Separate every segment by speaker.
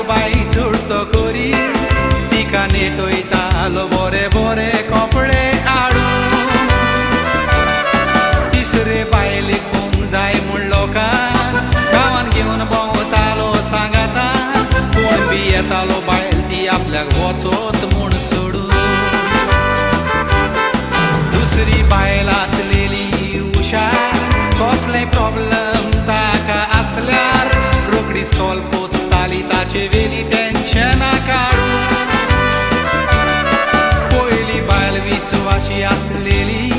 Speaker 1: बाई चुडतो कोरी तिका नेटोयतालो बरे बरे कपडे हाडून तिसरे बायलेक पळोवंक जाय म्हूण लोकांक गांवान घेवन भोंवतालो सांगातान कोण बी येतालो बायल ती आपल्याक वचोत म्हूण सोडून दुसरी बायल आसलेली हुशार कसलेय प्रॉब्लेम ताका आसल्यार रोखडी सॉल्व कोत्ताली ताचे वेली टेन्शनां काडून पयली बायल विश्वासी आसलेली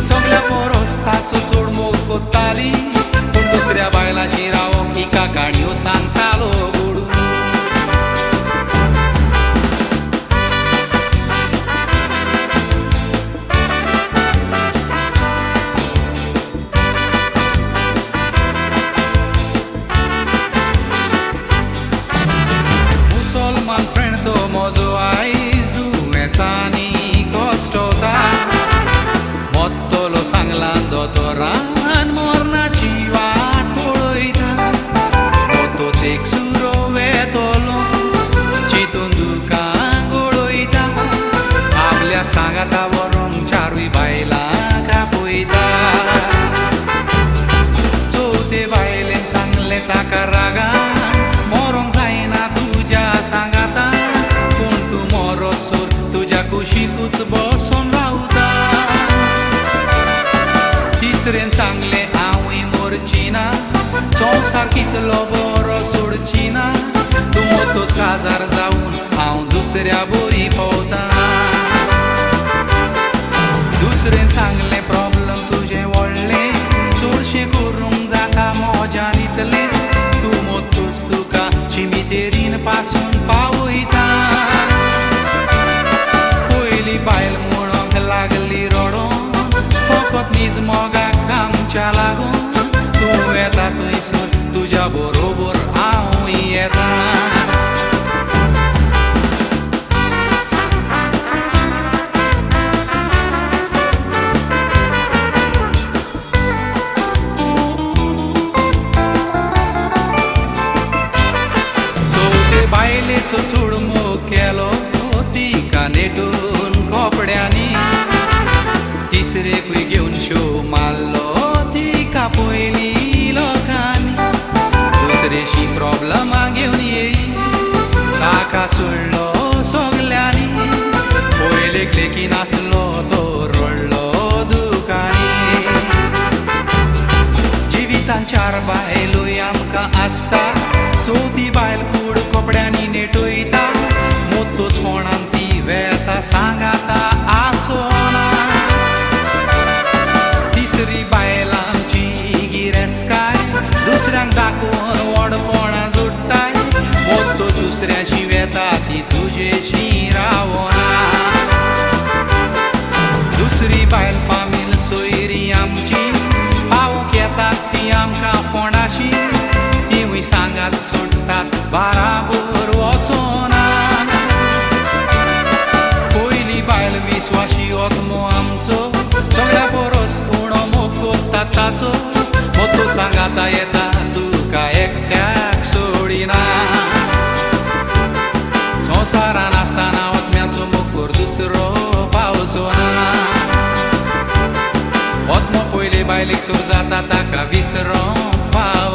Speaker 1: सगल्या परस ताचो चड मोग कोत्ताली पूण दुसऱ्या बायलांची रावप तिका काणयो सांगतालो घडून मुसलमान फ्रेंड तो म्हजो आयज दुयेंसांनी कश्टता मोत्तलो सांगला दोतोरान मरणाची वाट पळयता मोतोच एक सुरो वेतलो चिंतून दुकान गळयता आपल्या सांगाता व्हरोंक चारूय बायलांक आपयता चवथे बायलेन सांगलें ताका रागान मरोंक जायना तुज्या सांगाता पूण तूं मरोसोर तुज्या कुशीकूच बसोन रावता तिसरेन सांगलें हांवूय मरची ना संवसार कितलो बरो सोडची ना तूं मोतोच काजार जावन हांव दुसऱ्या बरी भोंवता दुसरेन सांगलें प्रॉब्लम तुजें व्हडलें चडशें करूंक जाता मोज्यान इतलें तूं मोतूच तुका चिमितेरीन पासून पावयता पयली बायल म्हणोंक लागली रडोन फकत नीज मोगाक आमच्या लागून तूं येता थंयसर तुज्या बरोबर हांवूय येता बायलेचो चड मोग केलो तिका नेटून कपड्यांनी तिसरेकूय घेवन शो मारलो तिका पयली लोकांनी दुसरेशी प्रॉब्लमां घेवन येयी ताका सोडलो सगल्यांनी पयलेक लेकीन आसलो तो रडलो दुकानी जिवितान चार बायलोय आमकां आसता चवथी बायल कूड कपड्यांनी नेटोयता मोतोच कोणान ती वेता सांगाता आसोना तिसरी बायल आमची गिरेस्काय दुसऱ्यांक दाखोवन व्हडपणां जोडटाय मोतो दुसऱ्याशी वेता ती तुजेशी रावना दुसरी बायल फामील सोयरी आमची पावूंक येतात ती आमकां फोंडाशी तिवूय सांगात सोडटात बाराबर वचोना पयली बायल विश्वासी ओत्मो आमचो सगळ्या परस उणो मोग कोत्ता ताचो मोतो सांगाता येता तुका एकट्याक सोडिना संवसारान आसतना ओत्म्याचो मोग दुसरो पावचो ना ओत्मो पयले बायलेक सोर जाता ताका विसरोंक पाव